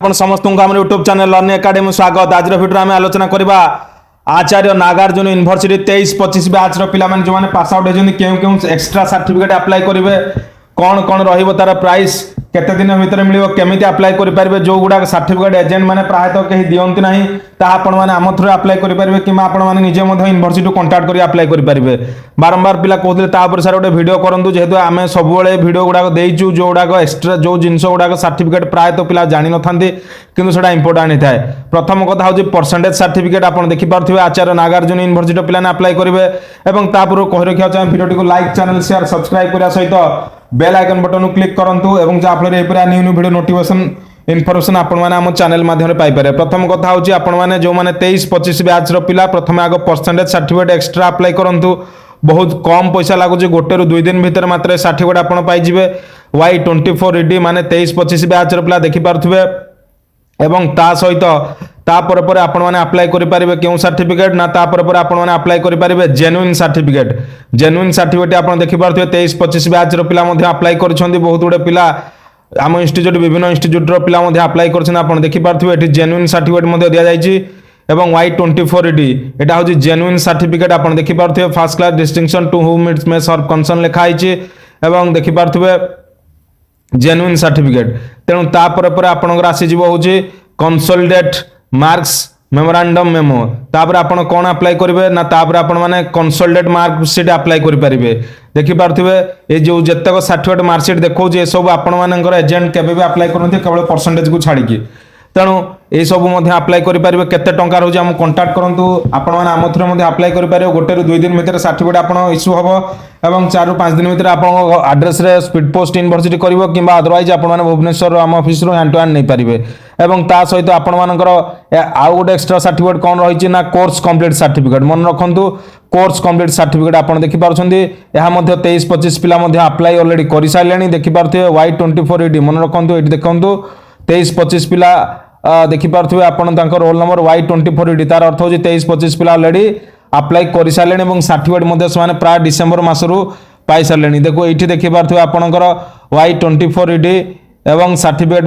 आपण समस्त आम यूट्यूब चैनल लर्निंग एकेडमी स्वागत। आज भिडियो आम आलोचना करवा आचार्य नागार्जुन यूनिवर्सिटी 23-25 बैच पिला जो पास आउट होती क्यों क्यों एक्सट्रा सर्टिफिकेट अप्लाई करेंगे, कौन कौन रही प्राइस केते दिन भितर मिल केमी अप्लाई करेंगे, जो गुड़ाक सर्टिफिकेट एजेंट मैंने प्रायतः कहीं दिखती ना आपण मैंने आम थ्रू अप्लाई करेंगे कि आपने निजे यूनिवर्सिटी कंटाक्ट कर अप्लाई करेंगे। बारंबार पिला कहते सर गोटे भिडियो करूँ जेहेतु आम सब भिडियो गुड़ाक देचु जो गुड़ाक एक्सट्रा जो जिनस गुड़ाक सर्टिफिकेट प्रायतः पिला जानी न था कि इंपोर्टाट होता है। प्रथम कथा हूँ परसेंटेज सर्टिफिकेट आप देखिपे आचार्य नागार्जुन यूनिवर्सिटी पिला अप्लाई करेंगे। पूर्व कही रखा चाहिए भिडियो को लाइक चैनल शेयर सब्सक्राइब करने सहित बेल आइकन बटन क्लिक करूँ और जहाँफल new new video notification information आपण चैनल माध्यम पाइपर। प्रथम कथा हूँ आपने जो मैंने 23-25 बैच पिला प्रथम आग परसेंटेज सर्टिफिकेट एक्सट्रा अप्लाई करूँ। बहुत कम पैसा लगुच गोटे रू 2 दिन भितर मात्र सर्टिफिकेट आप पाइबे। Y24ED माने 23-25 बैच पिला देखिपे एवं ता सहित तापर आपण मैंने अप्लाई करेंगे क्यों सर्टिफिकेट ना तापर आपण मैंने अप्लाई करेंगे जेन्युइन सर्टिफिकेट। जेन्युइन सर्टिफिकेट आप देखिपे 23-25 बैच पिला अप्लाई कर बहुत गुड़े पिला आम इंस्टीट्यूट विभिन्न इंस्टीट्यूट पिला अप्लाई कर देखिपे जेन्युइन सर्टिफिकेट दि जाइए। एवं Y24ED एटा हूँ जेन्युइन सर्टिफिकेट आप देखिपे first class distinction to whom it's may serve concern लिखाई एवं देखिपे जेन्युइन सर्टिफिकेट। तेणु तापर आपंकर आसीज हूँ कंसोलिडेट मार्क्स मेमोरांडम मेमो तापर आपण कौन अप्लाई करेंगे ना तापर आपण मैंने कंसोलिडेट मार्कशीट अप्लाई करेंगे। देखिपे ये जो जितक सर्टिफिकेट मार्कशीट देखो ये सब आपण मानकर एजेंट केवे भी अप्लाई करते केवल परसेंटेज को छाड़ी। तेणु ये सब अप्लाई करेंगे केते टंका रोज आम कंटाक्ट करूँ आपण मैंने आम थ्रू अप्लाई करेंगे। गोटे 2 दिन भितर सर्टिफिकेट आप इश्यू हम और 4-5 दिन भितर आप आड्रेस स्पीड पोस्ट यूनिवर्सिटी कर कि अदरवाइज आप भुवनेश्वर आम ऑफिस हैंड टू हैंड नहीं पारे। एवं ता सहित आपण मानकर आउ गोटे एक्सट्रा सर्टिफिकेट कौन रही ना कोर्स कंप्लीट सर्टिफिकेट मन रखु कोर्स कंप्लीट सर्टिफिकेट आप देखिपे 23-25 पिला अप्लाई ऑलरेडी कर सारे देखिपे Y24ED मन रखु ये देखूँ 23-25 पिला देखिपे आपन रोल नंबर Y24ED तार अर्थ हूँ 23-25 पिला ऑलरेडी अप्लाई कर सारे सर्टिफिकेट से प्राय डिसेम्बर मसरू पाई सारे। देखो ये देखिपे आपंकर Y24ED एवं सर्टिफिकेट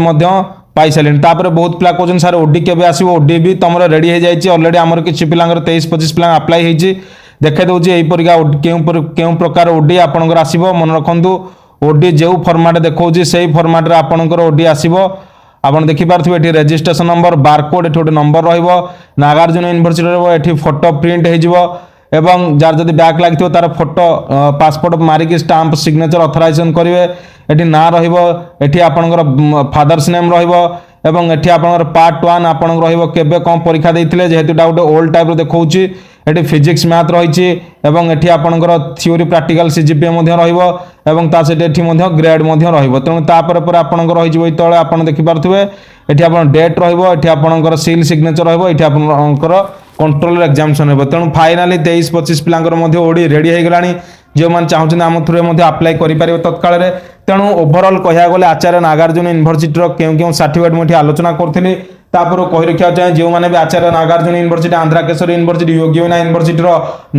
पाई सारे। बहुत पिला कहते सर ओडी के आसो ओडी भी तुम रेडी हो जाए ऑलरेडी आमर किसी पिला 23-25 पिला अप्लाई होती देखे दूसरी यहीपरिका क्यों प्रकार ओडी आपंकर आसो मन रखु ओडी जो फर्माट देखा से फर्माट आपंकर ओडी आसो। आप देखिपे ये रेजिस्ट्रेशन नंबर बारकोड ये गोटे नंबर नागार्जुन यूनिवर्सिटी ये फोटो प्रिंट हो एवं जार जब बैक लगे तार फोटो पासपोर्ट मारिक स्टाम्प सिग्नेचर अथराइजेशन करेंगे। ये ना रही आपंकर फादर्स नेम एवं ये आपंकर पार्ट 1 आपन केबे कौन परीक्षा देते जेहेतु गोटे ओल्ड टाइप देखा ये फिजिक्स मैथ रही एवं ये आपंकर थ्योरी प्रैक्टिकल CGPA एवं ता सहित ग्रेड तेणु तापर आपंकर रही तले आप देखिपे ये आप डेट रही आपंकर सील सिग्नेचर रही आपंकर कंट्रोलर एग्जामिनेशन हो। तेणु फाइनाली 23-25 पिला ओडी रेडी हो गलानी जो मैंने चाहते आम थ्रू अप्लाई करेंगे तत्काल। तेणु ओभरऑल कह गले आचार्य नागार्जुन यूनिवर्सिटी क्यों क्यों सर्टिफिकेट मुझे आलोचना करी कही रखा चाहिए जो मैंने भी आचार्य नागार्जुन यूनिवर्सिटी आंध्राकेश्वर यूनिवर्सिटी योगियोना यूनिवर्सिटी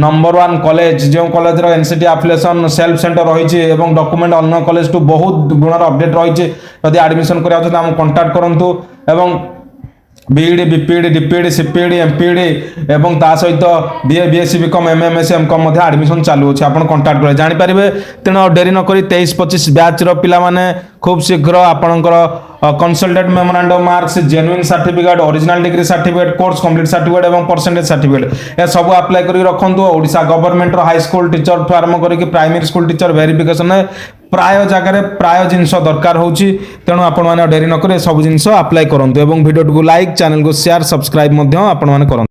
नंबर 1 कॉलेज जो college NCT affiliation self centre रही डॉक्यूमेंट अन्य कॉलेज टू बहुत गुणर अपडेट रही एडमिशन करा कंटाक्ट करूँ एवं BEd BPEd DPEd CPEd MPEd एवं ता सहित BA BSc BCom MMSc MCom admission चालू अच्छे आप कंटाक्ट करें जानीपारे। तेणु डेरी नक 23-25 बैच पिला माने खूब शीघ्र आपणकर consulted memorandum marks genuine certificate original degree certificate course complete certificate एवं परसेंटेज सर्टिफिकेट यह सब अप्लाई कर रखु। Odisha government high school teacher ठू आरंभ करके प्राइमरी स्कूल टीचर वेरिफिकेशन प्राय जगह प्राय जिनस दरकार होची। तेणु आपण मैंने डेरी नक सब जिन अप्लाई करूँ। वीडियो को लाइक चैनल को शेयर सब्सक्राइब करूँ।